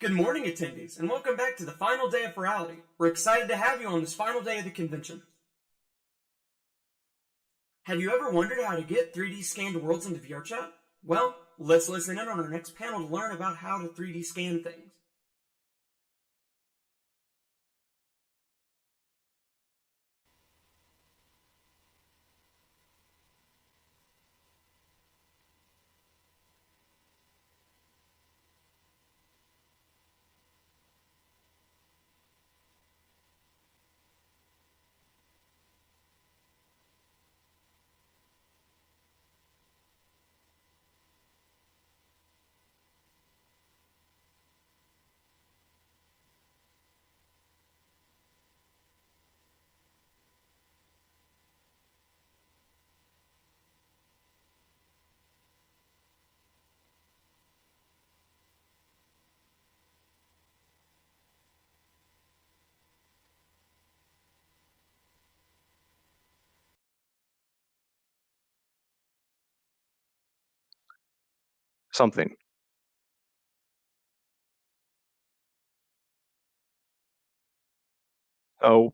Good morning, attendees, and welcome back to the final day of Furality. We're excited to have you on this final day of the convention. Have you ever wondered how to get 3D scanned worlds into VRChat? Well, let's listen in on our next panel to learn about how to 3D scan things. Something. Oh,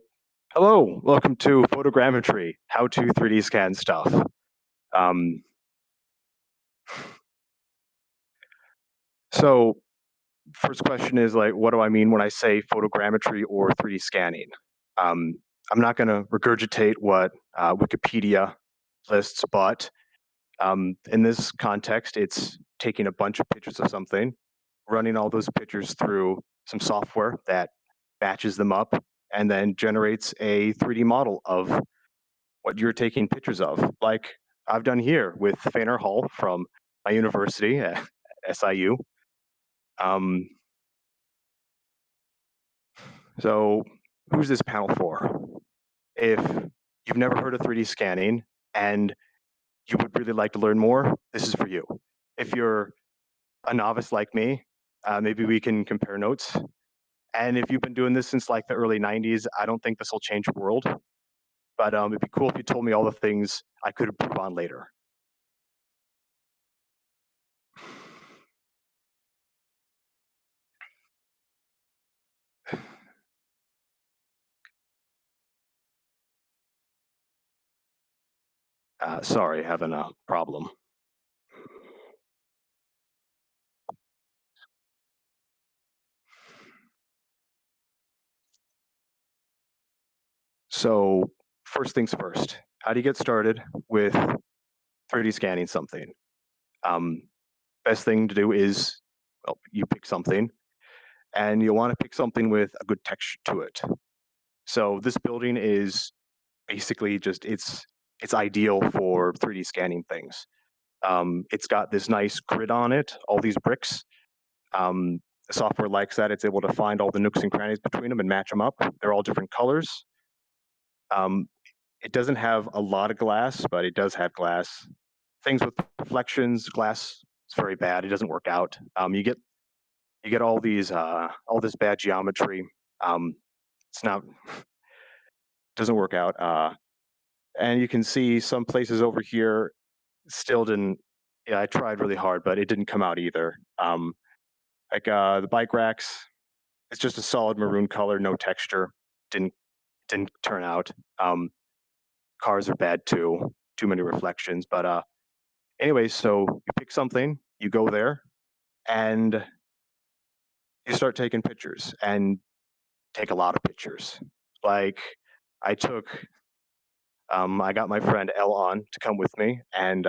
hello. Welcome to Photogrammetry, how to 3D scan stuff. Um, so first question is like, what do I mean when I say photogrammetry or 3D scanning? Um, I'm not going to regurgitate what Wikipedia lists, but in this context, it's taking a bunch of pictures of something, running all those pictures through some software that batches them up, and then generates a 3D model of what you're taking pictures of, like I've done here with Fainer Hall from my university at SIU. So who's this panel for? If you've never heard of 3D scanning and you would really like to learn more, this is for you. If you're a novice like me, maybe we can compare notes. And if you've been doing this since like the early 90s, I don't think this will change the world. But it'd be cool if you told me all the things I could improve on later. Sorry, having a problem. So first things first, how do you get started with 3D scanning something? Best thing to do is, well, you pick something, and you'll want to pick something with a good texture to it. So this building is basically just, it's ideal for 3D scanning things. It's got this nice grid on it, all these bricks. The software likes that. It's able to find all the nooks and crannies between them and match them up. They're all different colors. It doesn't have a lot of glass, but it does have glass. Things with reflections, glass is very bad. It doesn't work out. You get all these all this bad geometry. It's not doesn't work out. And you can see some places over here still didn't. Yeah, I tried really hard, but it didn't come out either. Like the bike racks, it's just a solid maroon color, no texture. Didn't turn out. Cars are bad too. Too many reflections. But anyway, so you pick something, you go there, and you start taking pictures, and take a lot of pictures. Like I took, I got my friend L on to come with me, and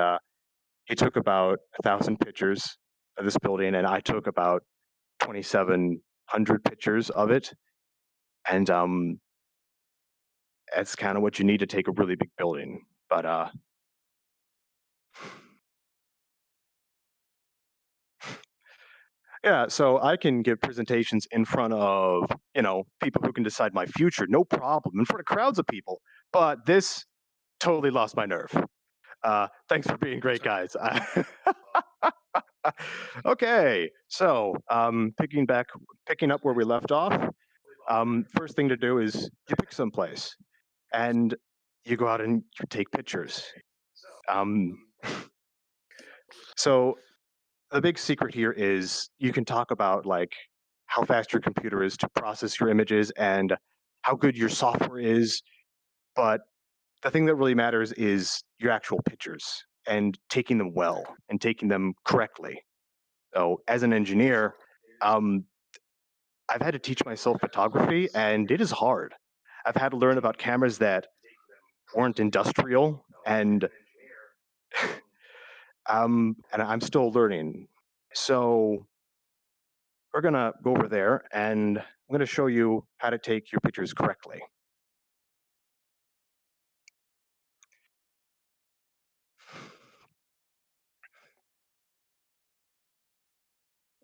he took about 1,000 pictures of this building, and I took about 2,700 pictures of it. And that's kind of what you need to take a really big building. But yeah, so I can give presentations in front of, people who can decide my future, no problem, in front of crowds of people. But this totally lost my nerve. Thanks for being great, guys. Okay, so picking up where we left off. First thing to do is you pick some place, and you go out and you take pictures. Um, so the big secret here is you can talk about like how fast your computer is to process your images and how good your software is. But the thing that really matters is your actual pictures and taking them well and taking them correctly. So, as an engineer, um, I've had to teach myself photography, and it is hard. I've had to learn about cameras that weren't industrial, and I'm still learning. So we're gonna go over there, and I'm gonna show you how to take your pictures correctly.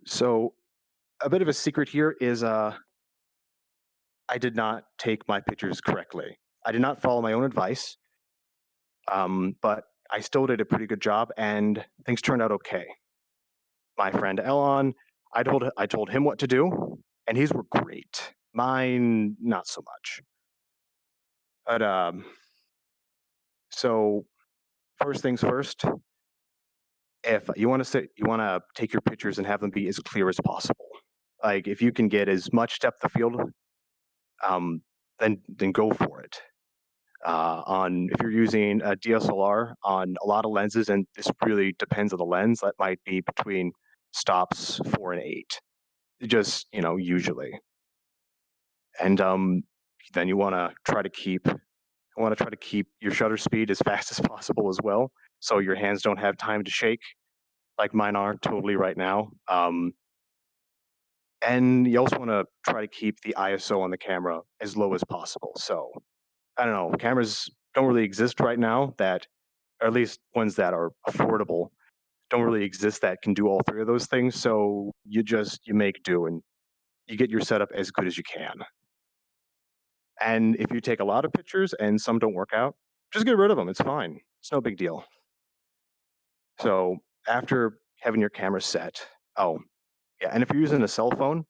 So a bit of a secret here is I did not take my pictures correctly. I did not follow my own advice, but I still did a pretty good job, and things turned out okay. My friend Elon, I told him what to do, and his were great. Mine, not so much. But so first things first, if you want to take your pictures and have them be as clear as possible. Like if you can get as much depth of field, um, then go for it. On if you're using a DSLR on a lot of lenses, and this really depends on the lens, that might be between stops 4 and 8. Just usually, and then you want to try to keep your shutter speed as fast as possible as well, so your hands don't have time to shake like mine are totally right now. And you also want to try to keep the ISO on the camera as low as possible. So I don't know, cameras don't really exist right now that, or at least ones that are affordable, don't really exist that can do all three of those things. So you make do and you get your setup as good as you can. And if you take a lot of pictures and some don't work out, just get rid of them. It's fine. It's no big deal. So after having your camera set, oh yeah, and if you're using a cell phone,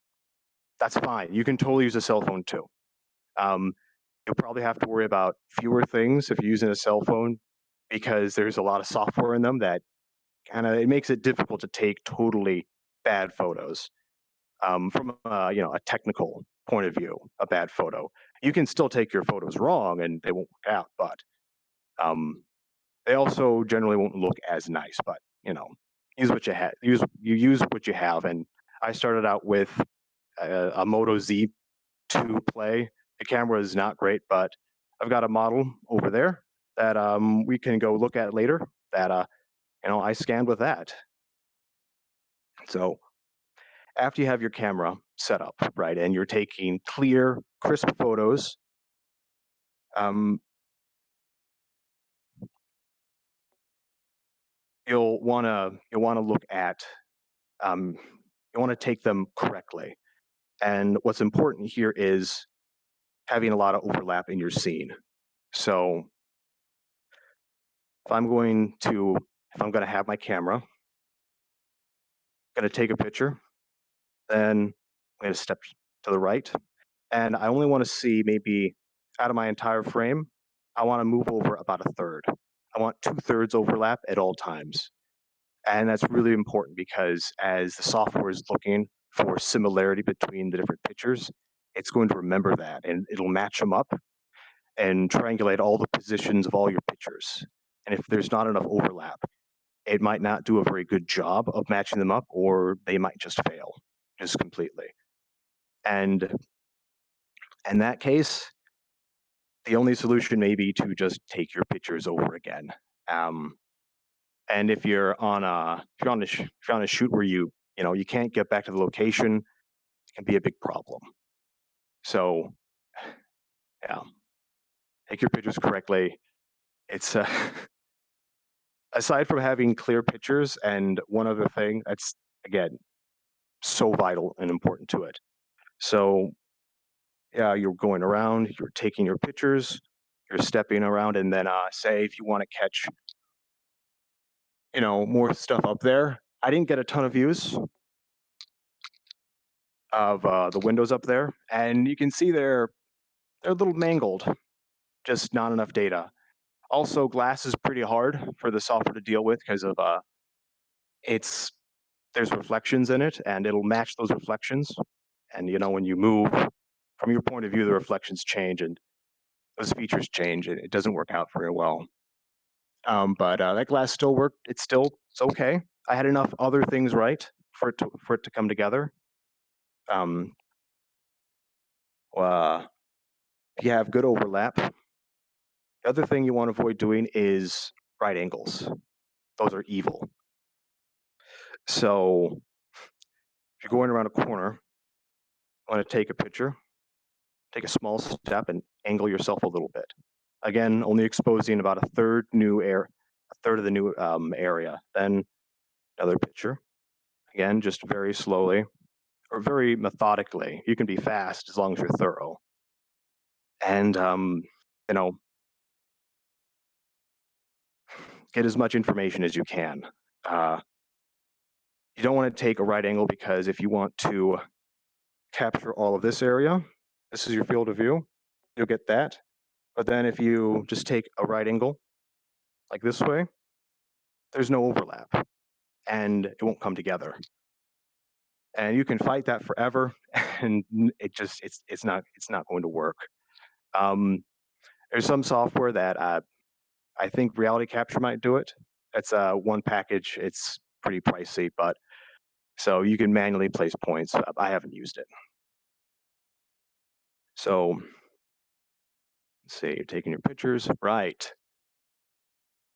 that's fine. You can totally use a cell phone too. Um, you'll probably have to worry about fewer things if you're using a cell phone because there's a lot of software in them that it makes it difficult to take totally bad photos. From a technical point of view, a bad photo. You can still take your photos wrong and they won't work out, but um, they also generally won't look as nice. But use what you have. Use what you have. And I started out with a Moto Z2 Play. The camera is not great, but I've got a model over there that we can go look at later. That I scanned with that. So after you have your camera set up, right, and you're taking clear, crisp photos, um, you'll want to look at um, you want to take them correctly. And what's important here is having a lot of overlap in your scene. So if I'm going to if I'm going to have my camera, going to take a picture, then I'm going to step to the right, and I only want to see maybe out of my entire frame, I want to move over about a third. I want 2/3 overlap at all times. And that's really important because as the software is looking for similarity between the different pictures, it's going to remember that and it'll match them up and triangulate all the positions of all your pictures. And if there's not enough overlap, it might not do a very good job of matching them up, or they might just fail just completely. And in that case, the only solution may be to just take your pictures over again. Um, and if you're on a shoot where you can't get back to the location, it can be a big problem. So yeah, take your pictures correctly. It's aside from having clear pictures, and one other thing that's again so vital and important to it. So yeah, you're going around, you're taking your pictures, you're stepping around, and then say if you want to catch more stuff up there. I didn't get a ton of views of the windows up there, and you can see they're a little mangled, just not enough data. Also, glass is pretty hard for the software to deal with because of it's there's reflections in it, and it'll match those reflections. And when you move from your point of view, the reflections change and those features change. It doesn't work out very well. But that glass still worked. It's okay. I had enough other things right for it to come together. Um, uh, if you have good overlap, the other thing you want to avoid doing is right angles. Those are evil. So if you're going around a corner, you want to take a picture, take a small step, and angle yourself a little bit. Again, only exposing about a third of the new area. Then another picture. Again, just very slowly or very methodically. You can be fast as long as you're thorough. And you know, get as much information as you can. Uh, you don't want to take a right angle because if you want to capture all of this area, this is your field of view, you'll get that. But then if you just take a right angle like this way, there's no overlap and it won't come together. And you can fight that forever and it's not going to work. Um, there's some software that I think Reality Capture might do it. It's one package. It's pretty pricey, but so you can manually place points. I haven't used it. So let's see, you're taking your pictures, right?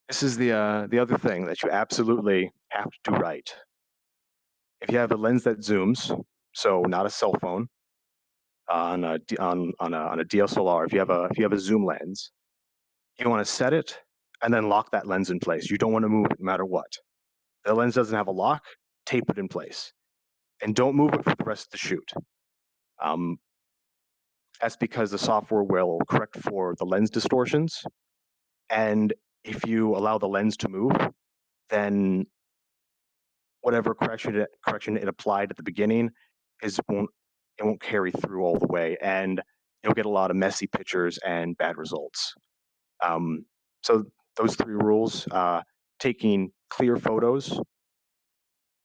This is the other thing that you absolutely have to do right. If you have a lens that zooms, so not a cell phone, on a DSLR, if you have a zoom lens, you want to set it and then lock that lens in place. You don't want to move it no matter what. The lens doesn't have a lock, tape it in place, and don't move it for the rest of the shoot. Um, that's because the software will correct for the lens distortions, and if you allow the lens to move, then whatever correction it applied at the beginning won't carry through all the way, and you'll get a lot of messy pictures and bad results. Um, so those three rules: taking clear photos,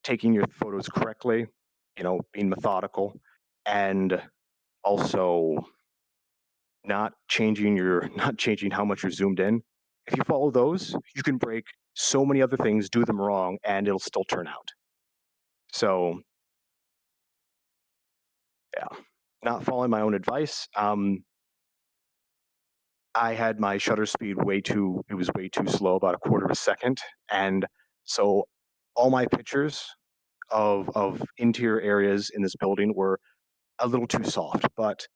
taking your photos correctly, being methodical, and also not changing how much you're zoomed in. If you follow those, you can break so many other things, do them wrong, and it'll still turn out. So yeah, not following my own advice. I had my shutter speed it was way too slow, about a quarter of a second. And so all my pictures of interior areas in this building were a little too soft, but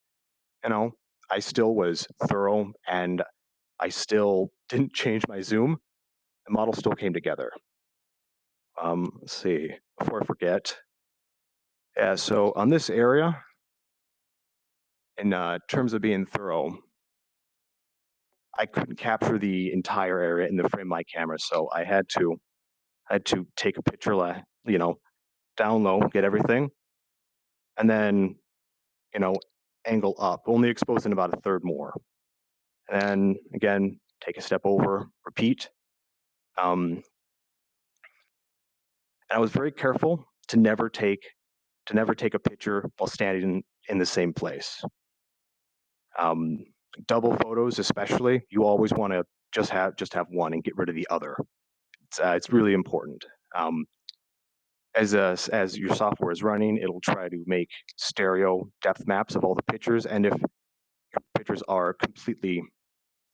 you know, I still was thorough and I still didn't change my zoom. The model still came together. Let's see, before I forget. Yeah, so on this area, in terms of being thorough, I couldn't capture the entire area in the frame of my camera, so I had to take a picture, down low, get everything, and then you know angle up, only exposing about a third more, and then again take a step over, repeat. Um, and I was very careful to never take a picture while standing in the same place. Um, double photos, especially, you always want to just have one and get rid of the other. It's really important. Um, as your software is running, it'll try to make stereo depth maps of all the pictures, and if your pictures are completely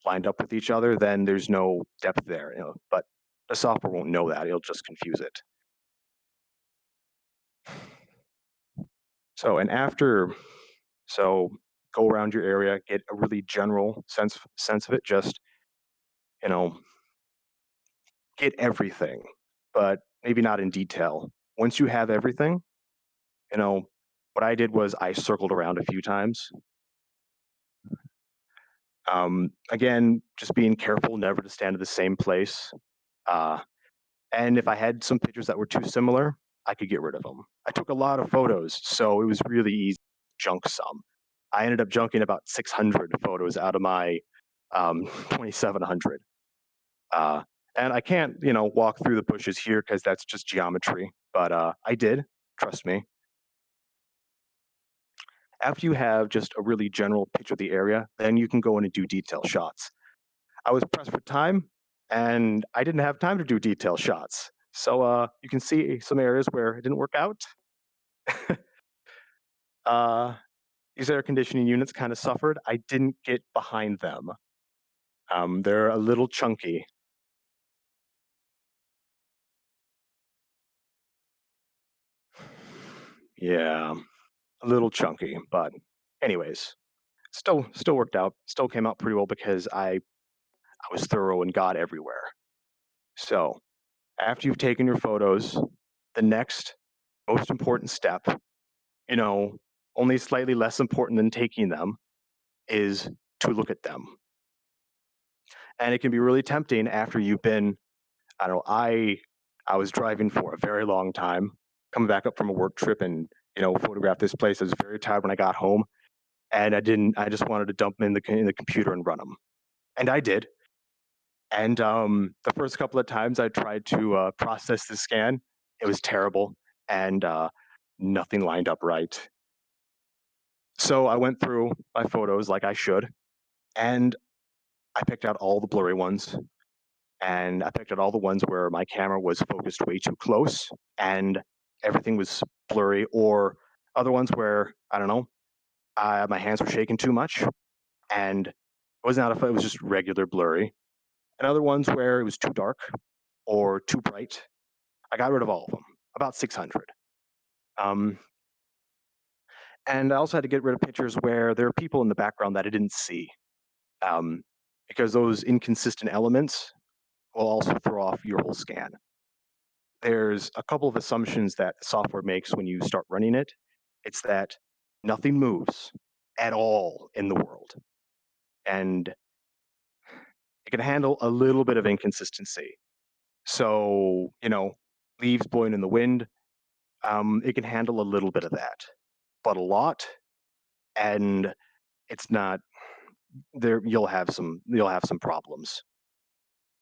lined up with each other, then there's no depth there. But the software won't know that; it'll just confuse it. So, and after, so go around your area, get a really general sense of it. Just you know, get everything, but maybe not in detail. Once you have everything, you know, what I did was I circled around a few times. Again, just being careful never to stand in the same place. Uh, and if I had some pictures that were too similar, I could get rid of them. I took a lot of photos, so it was really easy to junk some. I ended up junking about 600 photos out of my 2,700. Uh, and I can't, walk through the bushes here because that's just geometry. But I did, trust me. After you have just a really general picture of the area, then you can go in and do detail shots. I was pressed for time, and I didn't have time to do detail shots. So you can see some areas where it didn't work out. uh, these air conditioning units kind of suffered. I didn't get behind them. They're a little chunky. Yeah, a little chunky, but anyways, still worked out. Still came out pretty well because I was thorough and got everywhere. So after you've taken your photos, the next most important step, you know, only slightly less important than taking them, is to look at them. And it can be really tempting after you've been, I don't know, I was driving for a very long time, coming back up from a work trip and, photographed this place. I was very tired when I got home, and I just wanted to dump them in the computer and run them. And I did. And the first couple of times I tried to process the scan, it was terrible, and nothing lined up right. So I went through my photos like I should, and I picked out all the blurry ones, and I picked out all the ones where my camera was focused way too close, and everything was blurry, or other ones where I don't know, my hands were shaking too much, and it wasn't out of it was just regular blurry, and other ones where it was too dark or too bright. I got rid of all of them, about 600. Um, and I also had to get rid of pictures where there are people in the background that I didn't see, um, because those inconsistent elements will also throw off your whole scan. There's a couple of assumptions that the software makes when you start running it. It's that nothing moves at all in the world, and it can handle a little bit of inconsistency. So, leaves blowing in the wind, it can handle a little bit of that, but a lot, and it's not there. You'll have some problems,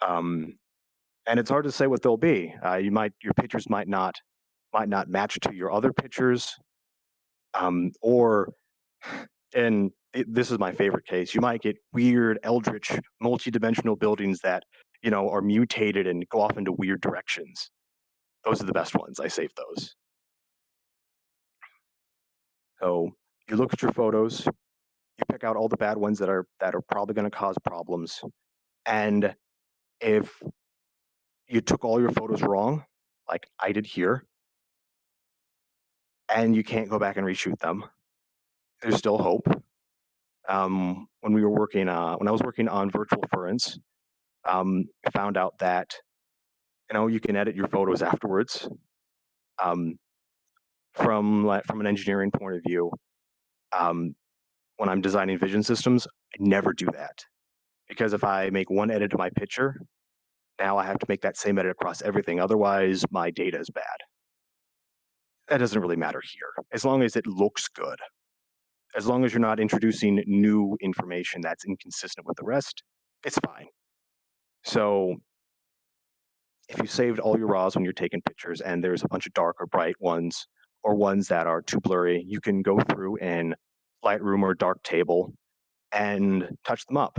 um, and it's hard to say what they'll be. Your pictures might not match to your other pictures, or and this is my favorite case. You might get weird, eldritch, multi-dimensional buildings that are mutated and go off into weird directions. Those are the best ones. I save those. So you look at your photos, you pick out all the bad ones that are probably going to cause problems, and if you took all your photos wrong, like I did here, and you can't go back and reshoot them, there's still hope. When I was working on virtual furence, I found out that you can edit your photos afterwards. Um, from an engineering point of view, um, when I'm designing vision systems, I never do that because if I make one edit to my picture, now I have to make that same edit across everything. Otherwise, my data is bad. That doesn't really matter here, as long as it looks good. As long as you're not introducing new information that's inconsistent with the rest, it's fine. So if you saved all your raws when you're taking pictures and there's a bunch of dark or bright ones or ones that are too blurry, you can go through in Lightroom or Darktable and touch them up,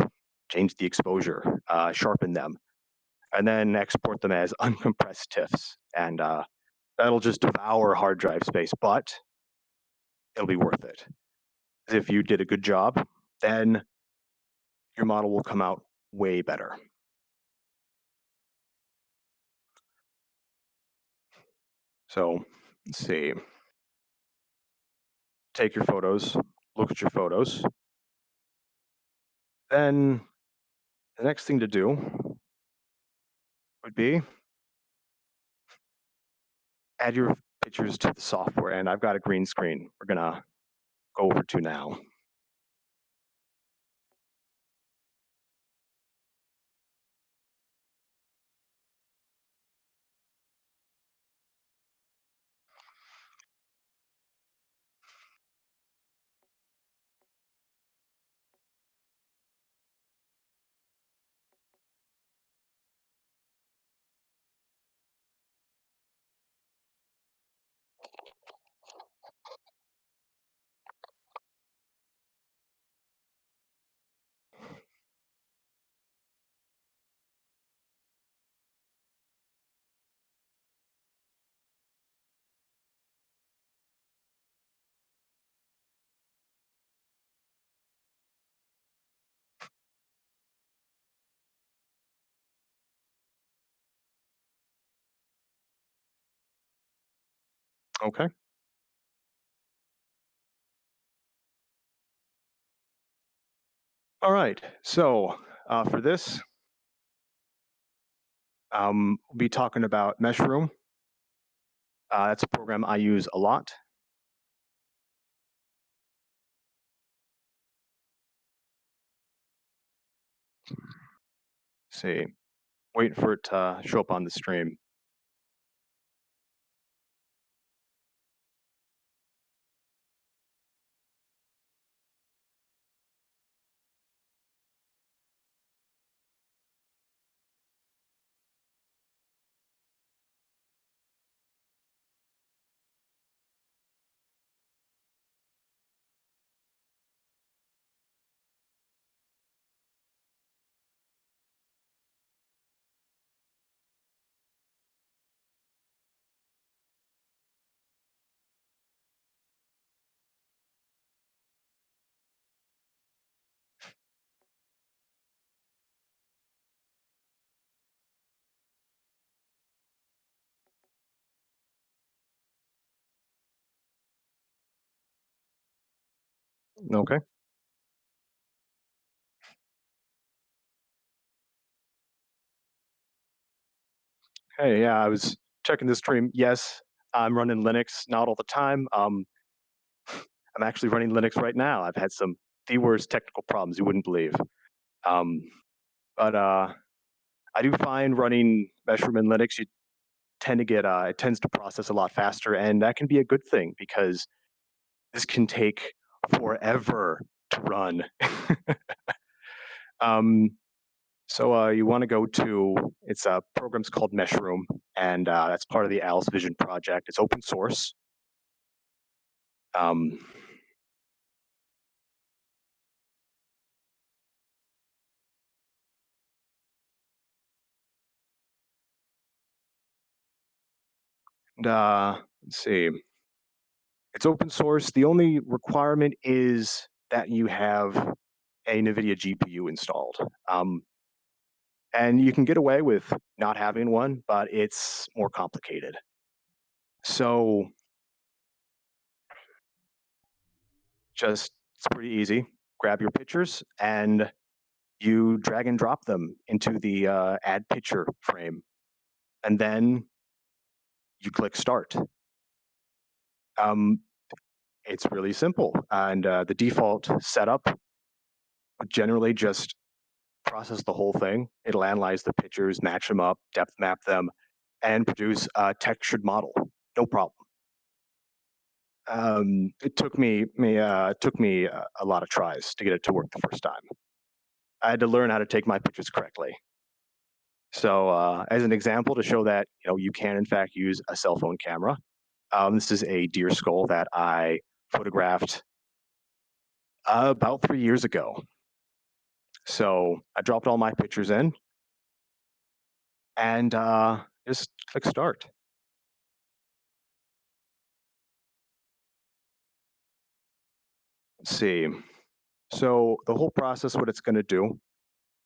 change the exposure, sharpen them, and then export them as uncompressed TIFFs. And that'll just devour hard drive space, but it'll be worth it. If you did a good job, then your model will come out way better. So let's see. Take your photos, look at your photos. Then the next thing to do would be add your pictures to the software. And I've got a green screen we're going to go over to now. Okay. All right. So for this, we'll be talking about Meshroom. That's a program I use a lot. Let's see, waiting for it to show up on the stream. Okay. Hey, yeah, I was checking the stream. Yes, I'm running Linux, not all the time. I'm actually running Linux right now. I've had some the worst technical problems you wouldn't believe. Um, but I do find running Meshroom in Linux, you tend to get it tends to process a lot faster, and that can be a good thing because this can take forever to run. um, so you want to go to it's a program's called Meshroom, and that's part of the Alice Vision project. It's open source. Um, and let's see, it's open source. The only requirement is that you have a NVIDIA GPU installed. And you can get away with not having one, but it's more complicated. So just it's pretty easy. Grab your pictures and you drag and drop them into the add picture frame, and then you click start. Um, it's really simple, and the default setup would generally just process the whole thing. It'll analyze the pictures, match them up, depth map them, and produce a textured model. No problem. It took me a lot of tries to get it to work the first time. I had to learn how to take my pictures correctly. So, as an example, to show that you can in fact use a cell phone camera, this is a deer skull that I photographed about 3 years ago. So I dropped all my pictures in and just click start. Let's see. So the whole process, what it's going to do,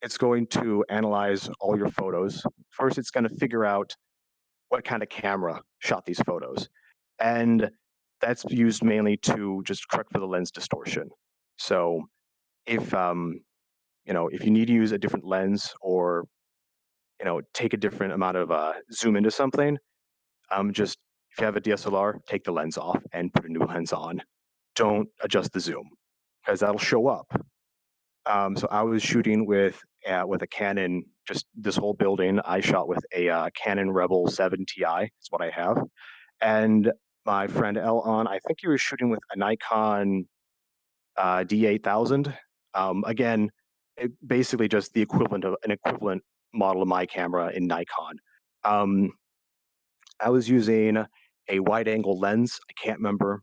it's going to analyze all your photos. First, it's going to figure out what kind of camera shot these photos. And that's used mainly to just correct for the lens distortion. So if if you need to use a different lens or take a different amount of zoom into something, just if you have a DSLR, take the lens off and put a new lens on. Don't adjust the zoom because that'll show up. So I was shooting with a Canon. Just this whole building, I shot with a Canon Rebel 7 Ti. It's what I have. And my friend Elon, I think he was shooting with a Nikon D8000. Again, basically just the equivalent of an equivalent model of my camera in Nikon. Um, I was using a wide angle lens. I can't remember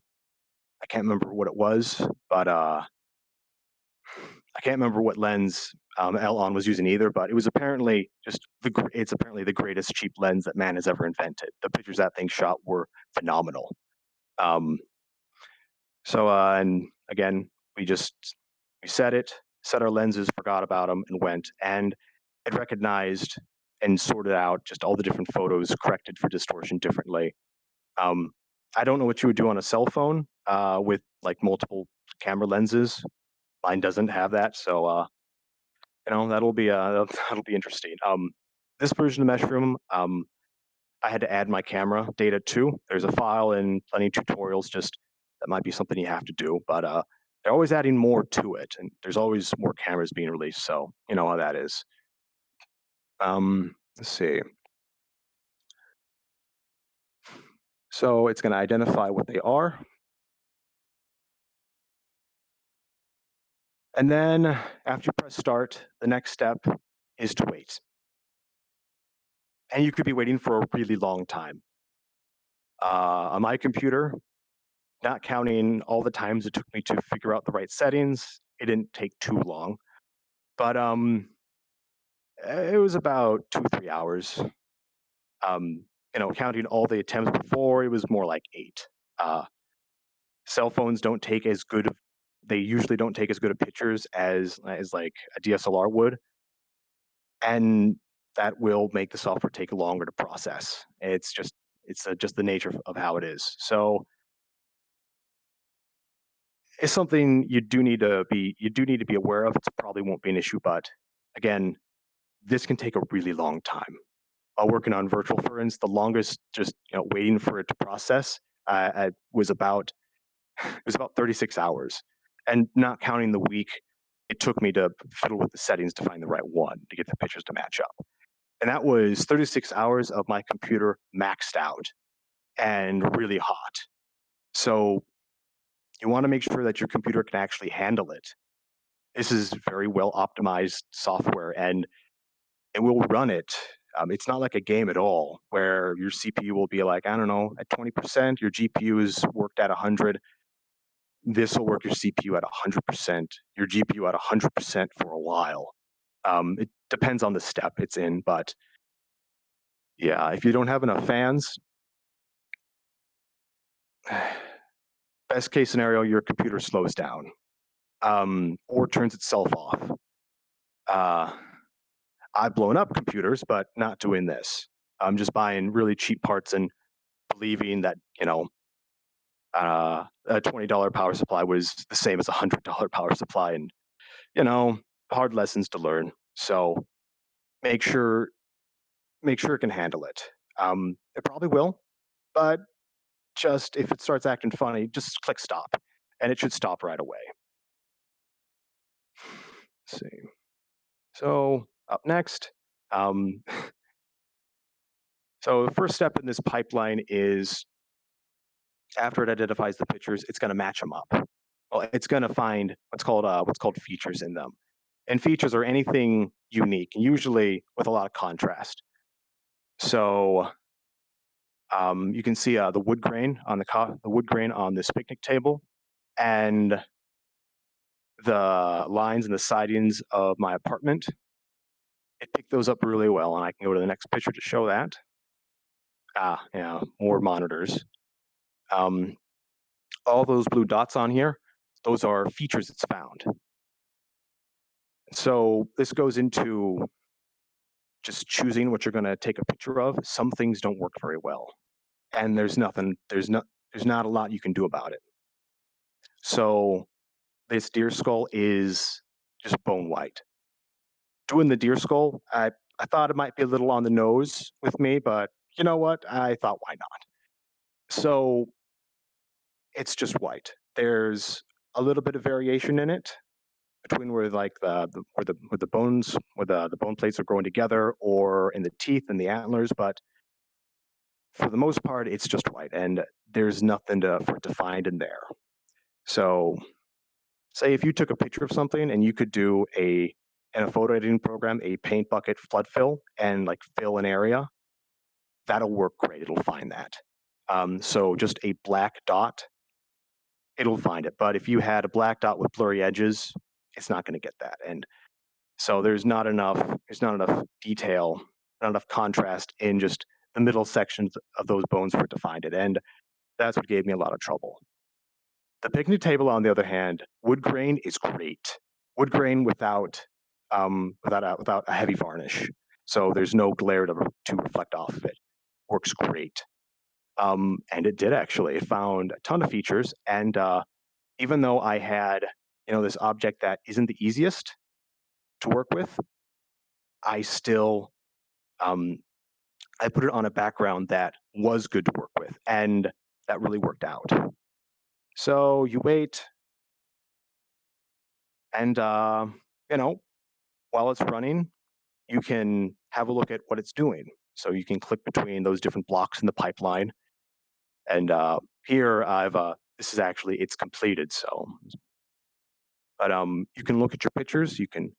what it was, but I can't remember what lens Elon was using either. But it was apparently it's apparently the greatest cheap lens that man has ever invented. The pictures that thing shot were phenomenal. Um, and again, we set our lenses, forgot about them, and went. And it recognized and sorted out just all the different photos, corrected for distortion differently. Um, I don't know what you would do on a cell phone with like multiple camera lenses. Mine doesn't have that, so that'll be that'll be interesting. This version of Meshroom, I had to add my camera data too. There's a file and plenty of tutorials. Just that might be something you have to do, but they're always adding more to it, and there's always more cameras being released. So you know how that is. Let's see. So it's going to identify what they are, and then after you press start, the next step is to wait, and you could be waiting for a really long time. On my computer, not counting all the times it took me to figure out the right settings, it didn't take too long. But it was about 2 3 hours. Counting all the attempts before, it was more like 8. Uh, Cell phones don't take as good of they usually don't take as good of pictures as like a DSLR would, and that will make the software take longer to process. It's just the nature of how it is. So it's something you do need to be aware of. It probably won't be an issue, but again, this can take a really long time. While working on virtual ferns, the longest just waiting for it to process was about 36 hours, and not counting the week it took me to fiddle with the settings to find the right one to get the pictures to match up. And that was 36 hours of my computer maxed out and really hot. So you want to make sure that your computer can actually handle it. This is very well optimized software, and it will run it. It's not like a game at all, where your CPU will be like, I don't know, at 20%, your GPU is worked at 100. This will work your CPU at 100%, your GPU at 100% for a while. It depends on the step it's in, but yeah, if you don't have enough fans, best case scenario, your computer slows down or turns itself off. Uh, I've blown up computers, but not doing this. I'm just buying really cheap parts and believing that a $20 power supply was the same as $100 power supply, and you know hard lessons to learn. So make sure make sure it can handle it. It probably will, but just if it starts acting funny, just click stop, and it should stop right away. Let's see. So up next, um, so the first step in this pipeline is after it identifies the pictures, it's going to match them up. Well, it's going to find what's called features in them, and features are anything unique, usually with a lot of contrast. So you can see the wood grain on the wood grain on this picnic table, and the lines and the sidings of my apartment. It picked those up really well, and I can go to the next picture to show that. Yeah, more monitors. Um, all those blue dots on here, those are features it's found. So this goes into just choosing what you're going to take a picture of. Some things don't work very well, and there's not a lot you can do about it. So this deer skull is just bone white. Doing the deer skull, I thought it might be a little on the nose with me, but you know what? I thought, why not? So it's just white. There's a little bit of variation in it between where like where the bones where the bone plates are growing together, or in the teeth and the antlers, but for the most part, it's just white, and there's nothing for it to find in there. So say if you took a picture of something and you could do in a photo editing program a paint bucket flood fill and like fill an area, that'll work great. It'll find that. So just a black dot, it'll find it. But if you had a black dot with blurry edges, it's not going to get that. And so there's not enough detail, not enough contrast in just the middle sections of those bones for it to find it. And that's what gave me a lot of trouble. The picnic table, on the other hand, wood grain is great. Wood grain without a heavy varnish, so there's no glare to reflect off of it. Works great. And it did actually. It found a ton of features, and even though I had, this object that isn't the easiest to work with, I still um, I put it on a background that was good to work with, and that really worked out. So you wait, and you know, while it's running, you can have a look at what it's doing. So you can click between those different blocks in the pipeline, and here I've this is actually it's completed. So, but you can look at your pictures. You can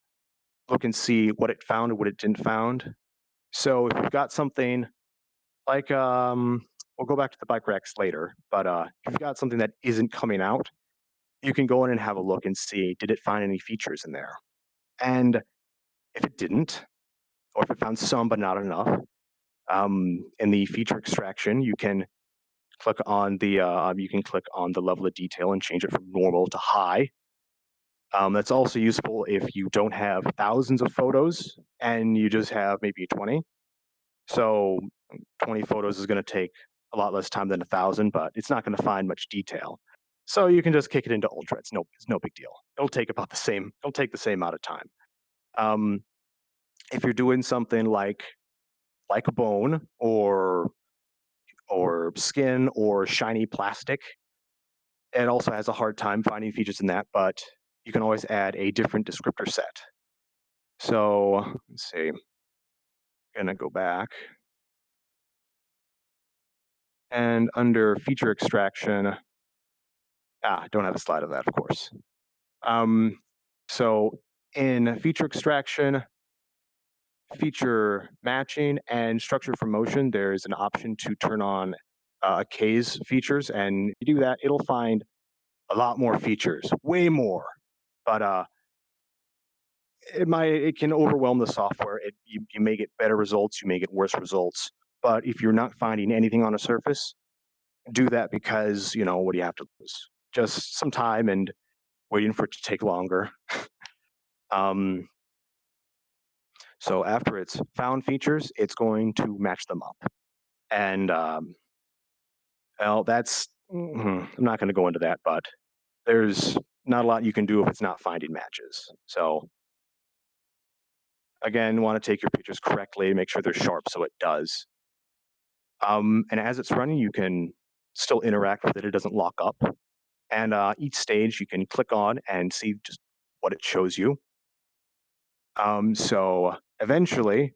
look and see what it found and what it didn't found. So if you've got something like we'll go back to the bike racks later, but if you've got something that isn't coming out, you can go in and have a look and see, did it find any features in there? And if it didn't, or if it found some but not enough, in the feature extraction, you can click on the level of detail and change it from normal to high. That's also useful if you don't have thousands of photos and you just have maybe 20. So 20 photos is going to take a lot less time than 1,000, but it's not going to find much detail. So you can just kick it into ultra. It's no big deal. It'll take about the same. It'll take the same amount of time. Um, if you're doing something like a bone or skin or shiny plastic, it also has a hard time finding features in that. But you can always add a different descriptor set. So let's see. I'm gonna go back and under feature extraction. I don't have a slide of that, of course. Um, so in feature extraction, feature matching, and structure for motion, there's an option to turn on K's features, and if you do that, it'll find a lot more features, way more. But it can overwhelm the software. You may get better results, you may get worse results. But if you're not finding anything on a surface, do that because what do you have to lose? Just some time and waiting for it to take longer. Um, so after it's found features, it's going to match them up. And well, I'm not going to go into that, but there's not a lot you can do if it's not finding matches. So again, want to take your pictures correctly, make sure they're sharp so it does. And as it's running, you can still interact with it. It doesn't lock up. And each stage you can click on and see just what it shows you. So eventually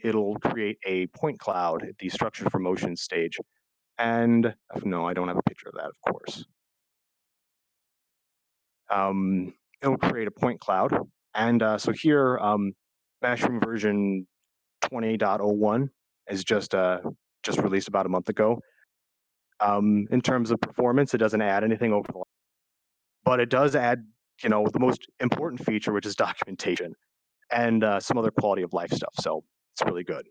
it'll create a point cloud at the structure for motion stage. And no, I don't have a picture of that, of course. It'll create a point cloud. And so here, Meshroom version 20.01 is just released about a month ago. In terms of performance, it doesn't add anything over the line, but it does add, the most important feature, which is documentation and some other quality of life stuff. So it's really good.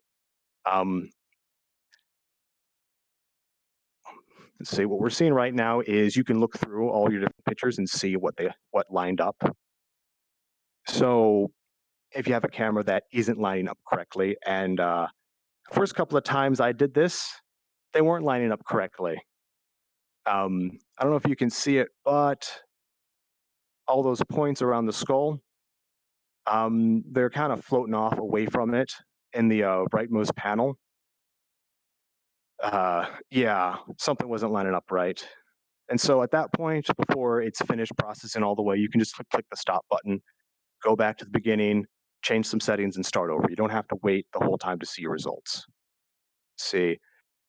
Let's see, what we're seeing right now is you can look through all your different pictures and see what lined up. So if you have a camera that isn't lining up correctly, and first couple of times I did this, they weren't lining up correctly. I don't know if you can see it, but all those points around the skull, they're kind of floating off away from it in the rightmost panel. Yeah, something wasn't lining up right. And so at that point, before it's finished processing all the way, you can just click the stop button, go back to the beginning, change some settings, and start over. You don't have to wait the whole time to see your results. See,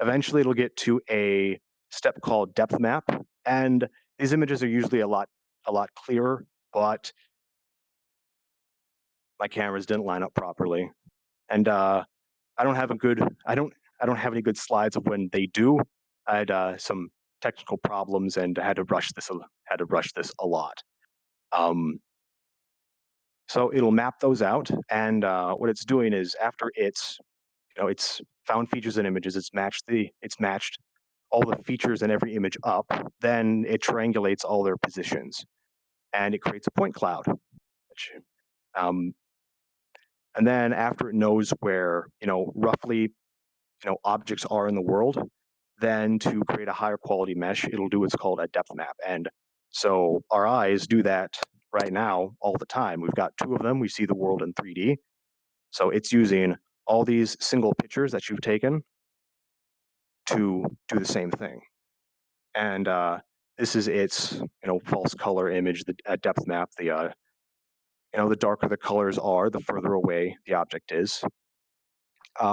eventually it'll get to a step called depth map, and these images are usually a lot clearer, but my cameras didn't line up properly, and I don't have any good slides of when they do. I had some technical problems and had to rush this a lot. So it'll map those out, and what it's doing is after it's found features and images, it's matched all the features in every image up. Then it triangulates all their positions, and it creates a point cloud. Which, and then after it knows where roughly objects are in the world, then to create a higher quality mesh, it'll do what's called a depth map. And so our eyes do that right now all the time. We've got two of them. We see the world in 3D. So it's using all these single pictures that you've taken to do the same thing. And this is its false color image, the depth map. The darker the colors are, the further away the object is.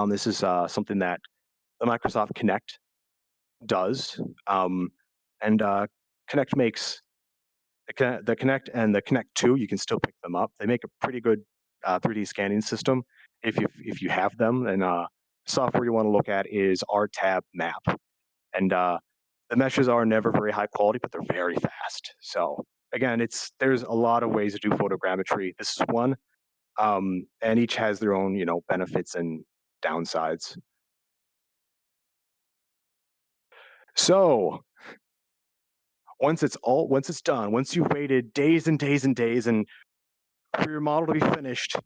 This is something that the Microsoft Kinect does, and Kinect makes the Kinect and the Kinect 2. You can still pick them up. They make a pretty good 3D scanning system if you have them. And software you want to look at is RTAB Map, and the meshes are never very high quality, but they're very fast. So again, there's a lot of ways to do photogrammetry. This is one, and each has their own benefits and downsides. So once it's done, once you've waited days and days and days, and for your model to be finished,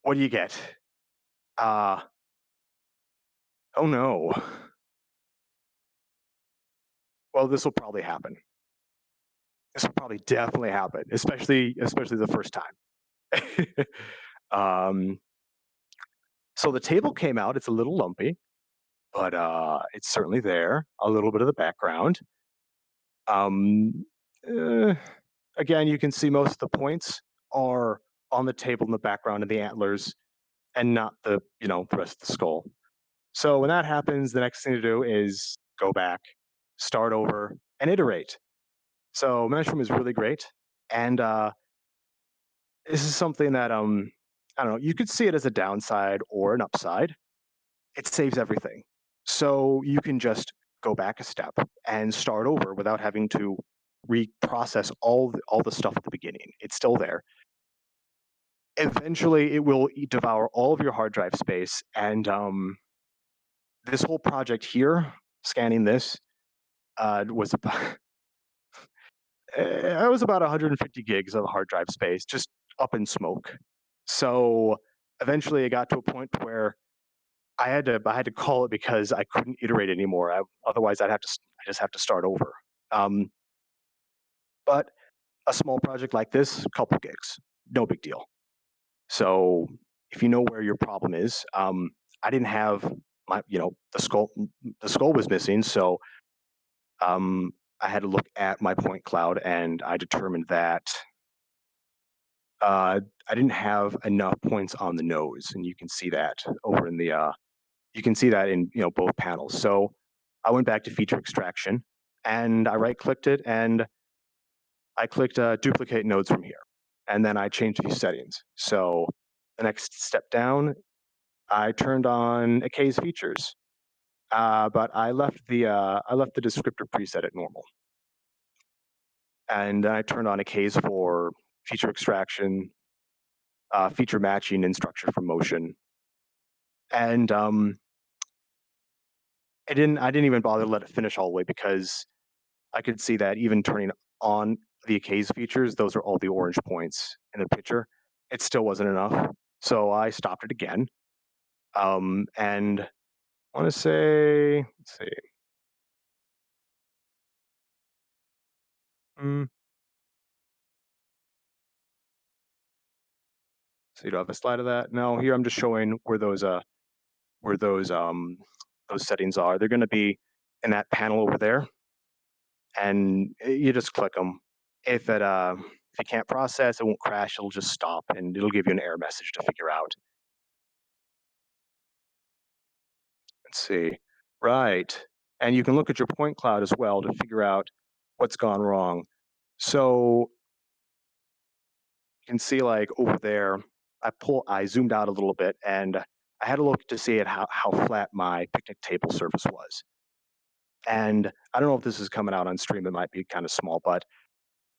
what do you get? Uh, oh no. Well, this will probably happen. This will probably definitely happen, especially the first time. um, so the table came out. It's a little lumpy, but it's certainly there. A little bit of the background. Um, uh, Again, you can see most of the points are on the table in the background of the antlers, and not the rest of the skull. So when that happens, the next thing to do is go back, start over, and iterate. So Meshroom is really great, and this is something that I don't know. You could see it as a downside or an upside. It saves everything, so you can just go back a step and start over without having to reprocess all the stuff at the beginning. It's still there. Eventually, it will devour all of your hard drive space, and this whole project here, scanning this, was about it was about 150 gigs of hard drive space, just up in smoke. So eventually, it got to a point where I had to call it because I couldn't iterate anymore. Otherwise, I just have to start over. Um, but a small project like this, couple gigs, no big deal. So if you know where your problem is, I didn't have the skull was missing, so um, I had to look at my point cloud, and I determined that I didn't have enough points on the nose, and you can see that over in the you can see that in both panels. So I went back to feature extraction, and I right clicked it, and I clicked duplicate nodes from here, and then I changed a few settings. So the next step down, I turned on Ak's features, but I left the descriptor preset at normal, and I turned on Ak's for feature extraction, feature matching, and structure from motion. And I didn't even bother to let it finish all the way because I could see that even turning on the Ak's features, those are all the orange points in the picture. It still wasn't enough, so I stopped it again. And I want to say, let's see. Mm, so you don't have a slide of that? No, here I'm just showing where those settings are. They're going to be in that panel over there, and you just click them. If you can't process, it won't crash. It'll just stop, and it'll give you an error message to figure out. Let's see. Right, and you can look at your point cloud as well to figure out what's gone wrong. So you can see like over there, I zoomed out a little bit, and I had to look to see how flat my picnic table surface was. And I don't know if this is coming out on stream. It might be kind of small, but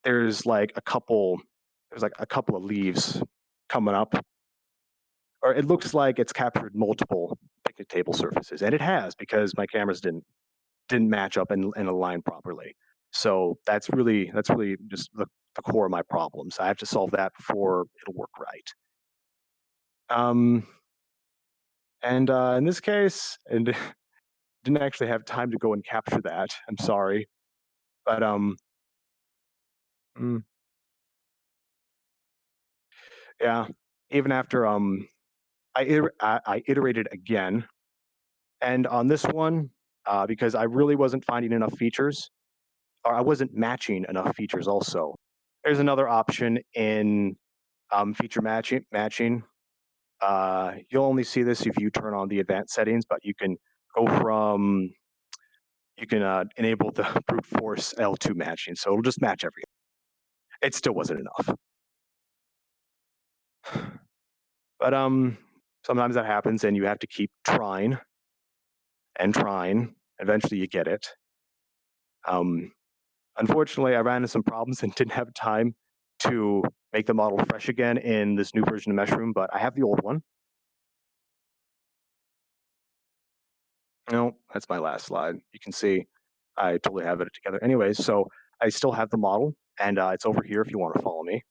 there's like a couple there's like a couple of leaves coming up, or it looks like it's captured multiple picnic table surfaces, and it has because my cameras didn't match up and align properly. So that's really just the core of my problems. I have to solve that before it'll work right. Um, and in this case, and didn't actually have time to go and capture that. I'm sorry, but mm, yeah. Even after I iterated again, and on this one, because I really wasn't finding enough features, or I wasn't matching enough features. Also, there's another option in feature matching. You'll only see this if you turn on the advanced settings, but you can go from you can enable the brute force L2 matching, so it'll just match everything. It still wasn't enough, but sometimes that happens, and you have to keep trying and trying. Eventually, you get it. Um, Unfortunately, I ran into some problems and didn't have time to make the model fresh again in this new version of Meshroom, but I have the old one. No, that's my last slide. You can see I totally have it together. Anyways, so I still have the model, and it's over here if you want to follow me.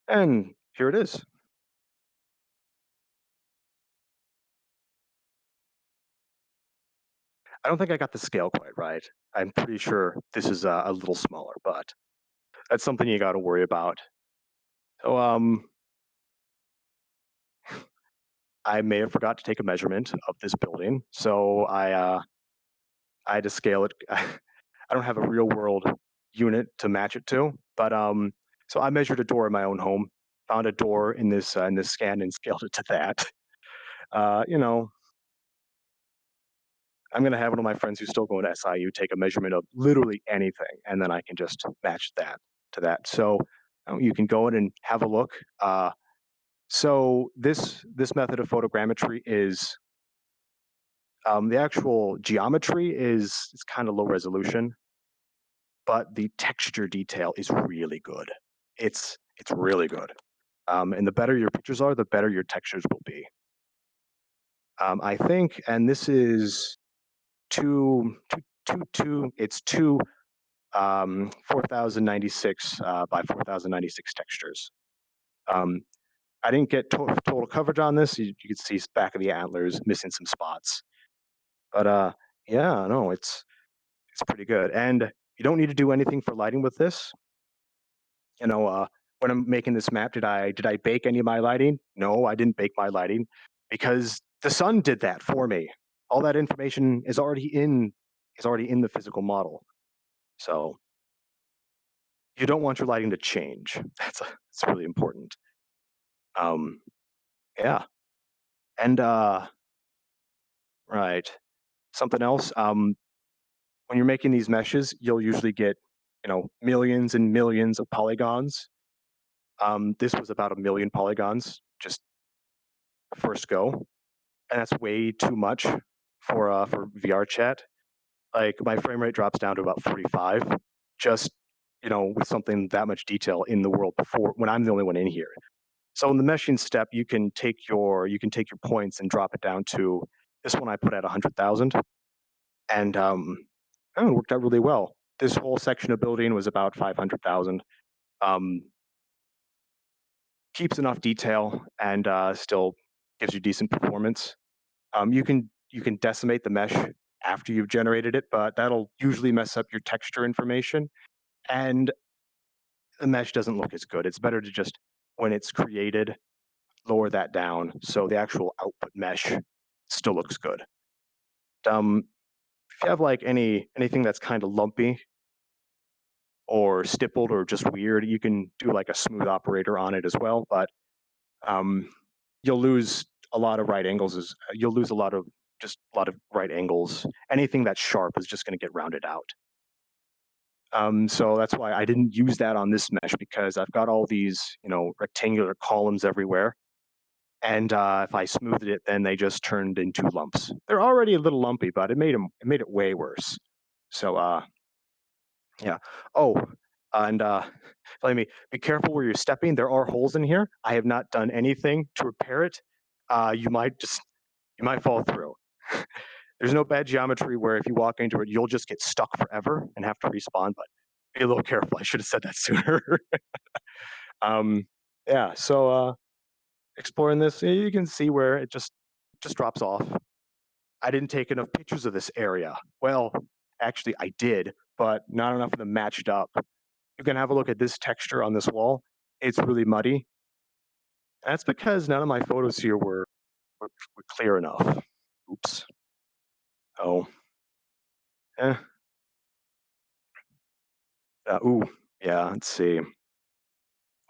And here it is. I don't think I got the scale quite right. I'm pretty sure this is a little smaller, but that's something you got to worry about. So, I may have forgot to take a measurement of this building, so I had to scale it. I don't have a real world unit to match it to, but so I measured a door in my own home, found a door in this scan, and scaled it to that. You know, I'm gonna have one of my friends who's still going to SIU take a measurement of literally anything, and then I can just match that to that. So you can go in and have a look. So this method of photogrammetry is the actual geometry is kind of low resolution, but the texture detail is really good. It's really good. And the better your pictures are, the better your textures will be. I think, and this is it's two 4096 by 4096 textures. Um, I didn't get total coverage on this. You can see back of the antlers missing some spots, but yeah, no, it's pretty good. And you don't need to do anything for lighting with this. You know, when I'm making this map, did I bake any of my lighting? No, I didn't bake my lighting because the sun did that for me. All that information is already in the physical model. So you don't want your lighting to change. That's really important. Um, yeah, and right. Something else. When you're making these meshes, you'll usually get millions and millions of polygons. This was about 1 million polygons just first go, and that's way too much for VR chat. Like my frame rate drops down to about 45, just with something that much detail in the world before when I'm the only one in here. So in the meshing step, you can take your points and drop it down to this one I put at 100,000, and it worked out really well. This whole section of building was about 500,000. Um, Keeps enough detail and still gives you decent performance. You can decimate the mesh after you've generated it, but that'll usually mess up your texture information, and the mesh doesn't look as good. It's better to just when it's created lower that down so the actual output mesh still looks good. If you have like anything that's kind of lumpy or stippled or just weird, you can do like a smooth operator on it as well. But um, you'll lose a lot of right angles. You'll lose a lot of right angles. Anything that's sharp is just going to get rounded out. So that's why I didn't use that on this mesh because I've got all these rectangular columns everywhere, and if I smoothed it, then they just turned into lumps. They're already a little lumpy, but it made it way worse. So yeah. Oh, and let me be careful where you're stepping. There are holes in here. I have not done anything to repair it. You might just you might fall through. There's no bad geometry where if you walk into it, you'll just get stuck forever and have to respawn. But be a little careful. I should have said that sooner. um, yeah. So exploring this, you can see where it just drops off. I didn't take enough pictures of this area. Well, actually, I did, but not enough of them matched up. You can have a look at this texture on this wall. It's really muddy. That's because none of my photos here were clear enough. Oops. Oh. Eh. Ooh. Yeah. Let's see.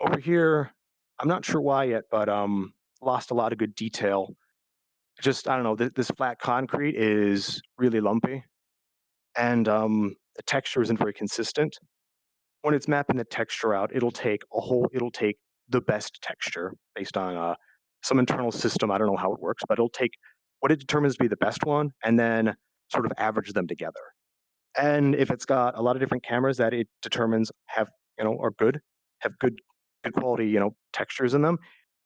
Over here, I'm not sure why yet, but lost a lot of good detail. Just I don't know. This flat concrete is really lumpy, and the texture isn't very consistent. When it's mapping the texture out, it'll take the best texture based on some internal system. I don't know how it works, but it'll take what it determines to be the best one and then sort of average them together. And if it's got a lot of different cameras that it determines have, are good, have good quality, textures in them,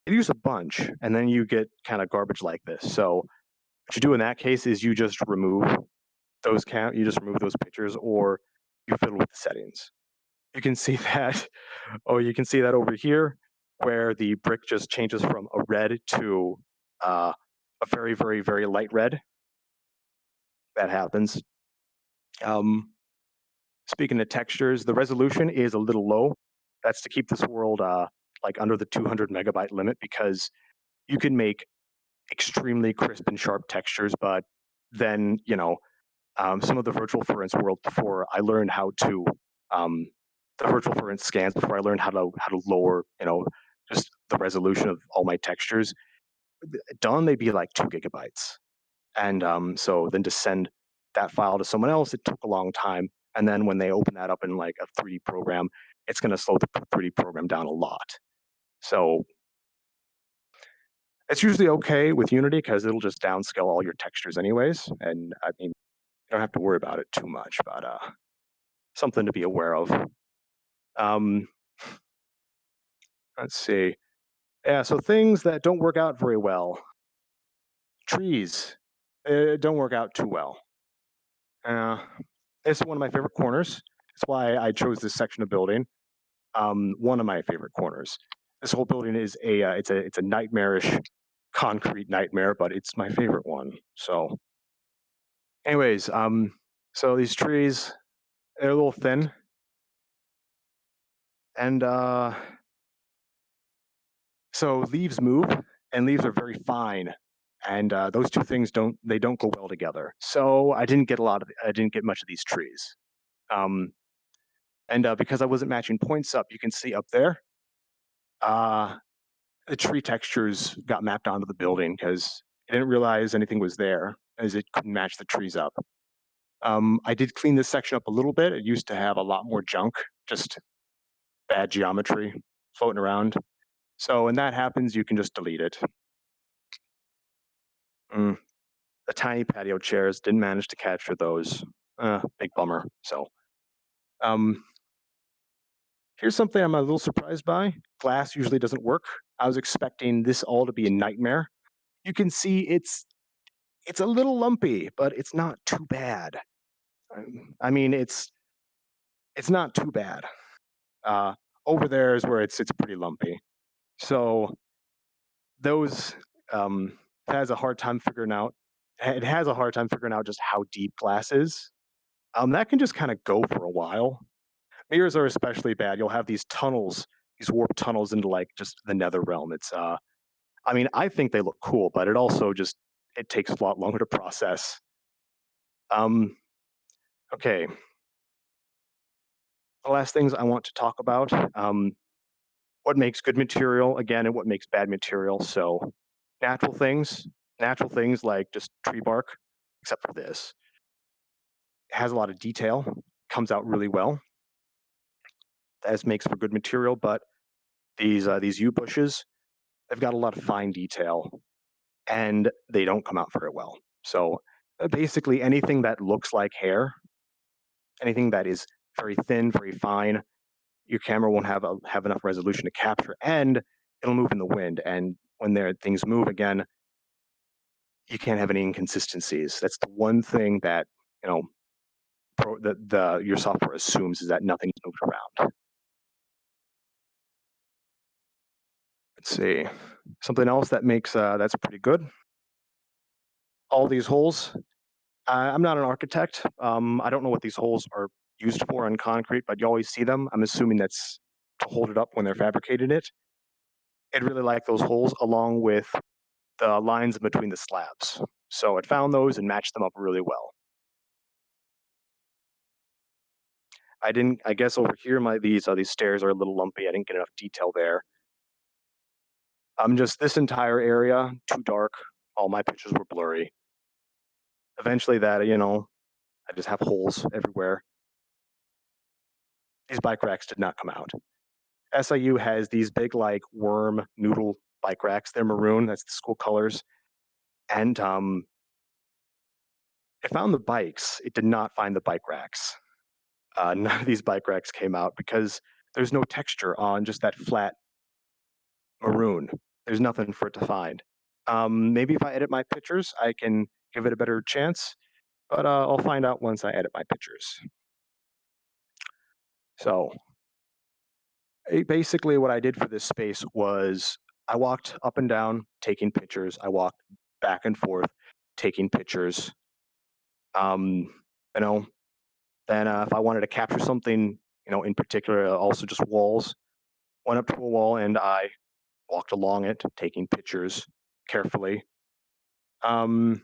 you use a bunch and then you get kind of garbage like this. So what you do in that case is you just remove those pictures or you fiddle with the settings. You can see that. Oh, you can see that over here, where the brick just changes from a red to a very, very, very light red. That happens. Um, Speaking of textures, the resolution is a little low. That's to keep this world like under the 200 megabyte limit because you can make extremely crisp and sharp textures, but then some of the virtual inference world before I learned how to um, the virtual inference scans before I learned how to lower just the resolution of all my textures. Done they'd be like 2 gigabytes, and so then to send that file to someone else, it took a long time. And then when they open that up in like a 3D program, it's going to slow the 3D program down a lot. So it's usually okay with Unity because it'll just downscale all your textures anyways, and I mean you don't have to worry about it too much. But something to be aware of. Um, let's see. Yeah, so things that don't work out very well. Trees don't work out too well. Uh, it's one of my favorite corners. That's why I chose this section of building. One of my favorite corners. This whole building is it's a nightmarish concrete nightmare, but it's my favorite one. So, anyways, so these trees they're a little thin, and so leaves move, and leaves are very fine, and those two things don't go well together. So I didn't get much of these trees, um, and because I wasn't matching points up, you can see up there, uh, the tree textures got mapped onto the building because I didn't realize anything was there as it couldn't match the trees up. I did clean this section up a little bit. It used to have a lot more junk, just bad geometry floating around. So when that happens, you can just delete it. Mm. The tiny patio chairs didn't manage to capture those. Big bummer. So, um, here's something I'm a little surprised by. Glass usually doesn't work. I was expecting this all to be a nightmare. You can see it's a little lumpy, but it's not too bad. I mean, it's not too bad. Uh, Over there is where it's pretty lumpy. So those it has a hard time figuring out. It has a hard time figuring out just how deep glass is. That can just kind of go for a while. Mirrors are especially bad. You'll have these tunnels, these warp tunnels into like just the nether realm. It's I mean, I think they look cool, but it also just it takes a lot longer to process. Um, okay, the last things I want to talk about. What makes good material again, and what makes bad material. So, natural things, natural things like just tree bark, except for this, it has a lot of detail, comes out really well. That makes for good material. But these yew bushes, They've got a lot of fine detail, and they don't come out very well. So basically, anything that looks like hair, anything that is very thin, very fine, your camera won't have enough resolution to capture, and it'll move in the wind. And when things move again, you can't have any inconsistencies. That's the one thing that you know the your software assumes is that nothing's moved around. Let's see. Something else that makes that's pretty good. All these holes. I'm not an architect. I don't know what these holes are used for in concrete, but you always see them. I'm assuming that's to hold it up when they're fabricating it. I'd really like those holes along with the lines in between the slabs. So it found those and matched them up really well. I didn't. I guess over here, these stairs are a little lumpy. I didn't get enough detail there. Just this entire area too dark. All my pictures were blurry. Eventually, I just have holes everywhere. These bike racks did not come out. SIU has these big like worm noodle bike racks. They're maroon. That's the school colors. And it found the bikes. It did not find the bike racks. None of these bike racks came out because there's no texture on just that flat maroon. There's nothing for it to find. Maybe if I edit my pictures, I can give it a better chance, but I'll find out once I edit my pictures. So basically, what I did for this space was I walked up and down taking pictures. I walked back and forth taking pictures. Um, you know, then if I wanted to capture something, in particular, also just walls, went up to a wall and I walked along it, taking pictures carefully. Um,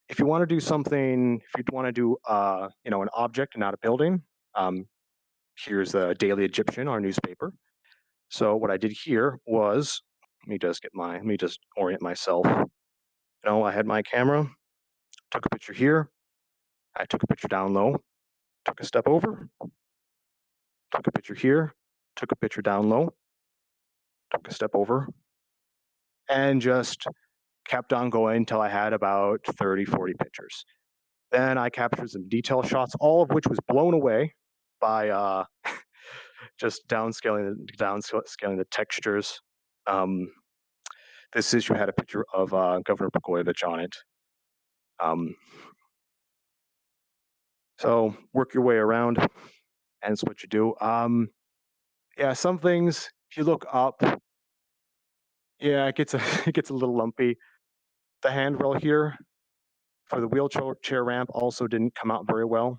if you want to do something, if you want to do, an object and not a building, um, here's the Daily Egyptian, our newspaper. So what I did here was, let me just orient myself. I had my camera, took a picture here, I took a picture down low, took a step over, took a picture here, took a picture down low, took a step over, and just kept on going until I had about 30, 40 pictures. Then I captured some detail shots, all of which was blown away by just downscaling the textures. Um, this issue had a picture of Governor Blagojevich on it. Um, so work your way around, and that's what you do. Yeah, some things if you look up, yeah, it gets a it gets a little lumpy. The handrail here for the wheelchair ramp also didn't come out very well.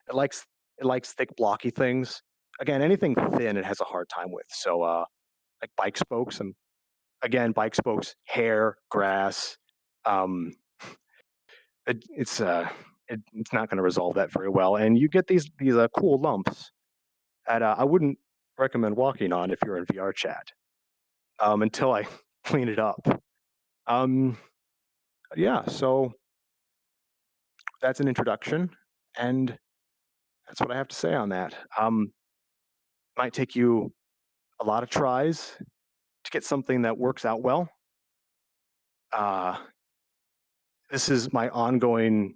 It likes it likes thick, blocky things. Again, anything thin, it has a hard time with. So, like bike spokes, and again, bike spokes, hair, grass. Um, it's it's not going to resolve that very well, and you get these cool lumps that I wouldn't recommend walking on if you're in VR chat until I clean it up. Um, yeah, so that's an introduction, and that's what I have to say on that. Might take you a lot of tries to get something that works out well. Uh, this is my ongoing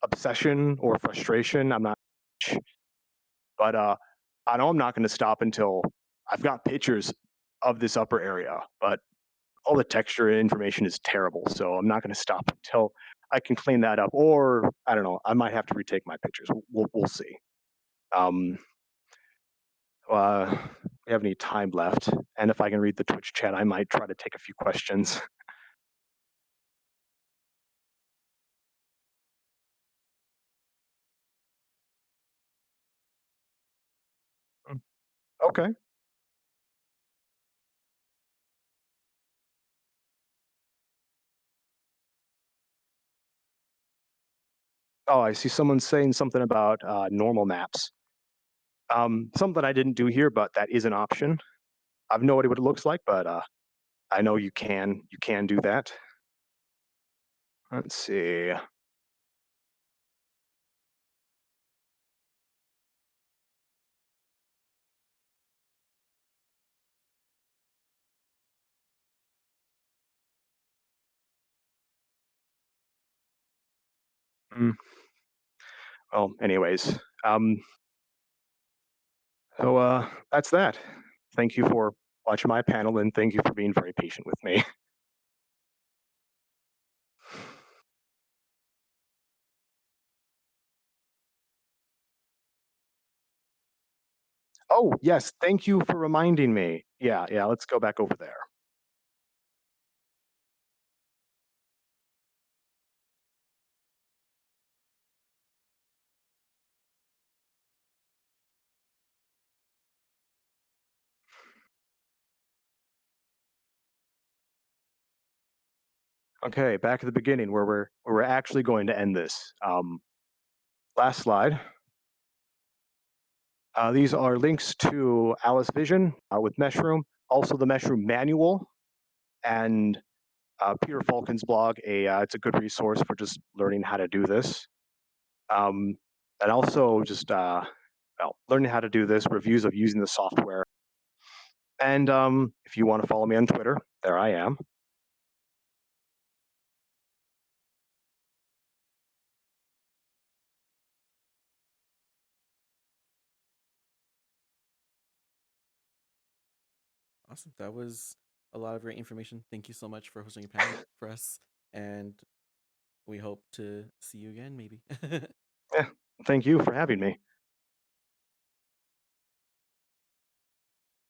obsession or frustration. I'm not, but I know I'm not going to stop until I've got pictures of this upper area. But all the texture information is terrible, so I'm not going to stop until I can clean that up. Or I don't know. I might have to retake my pictures. We'll see. Um, we have any time left, and if I can read the Twitch chat, I might try to take a few questions. Okay. Oh, I see someone saying something about normal maps. Something I didn't do here, but that is an option. I've no idea what it looks like, but I know you can do that. Let's see. Mm, well, anyways, um, that's that. Thank you for watching my panel, and thank you for being very patient with me. Oh, yes, thank you for reminding me. Yeah, yeah, let's go back over there. Okay, back at the beginning where we're actually going to end this. Last slide. These are links to Alice Vision with Meshroom, also the Meshroom manual, and Peter Falcon's blog. It's a good resource for just learning how to do this, um, and also just well, learning how to do this, reviews of using the software. And if you want to follow me on Twitter, there I am. Awesome. That was a lot of great information. Thank you so much for hosting a panel for us. And we hope to see you again, maybe. Yeah, thank you for having me.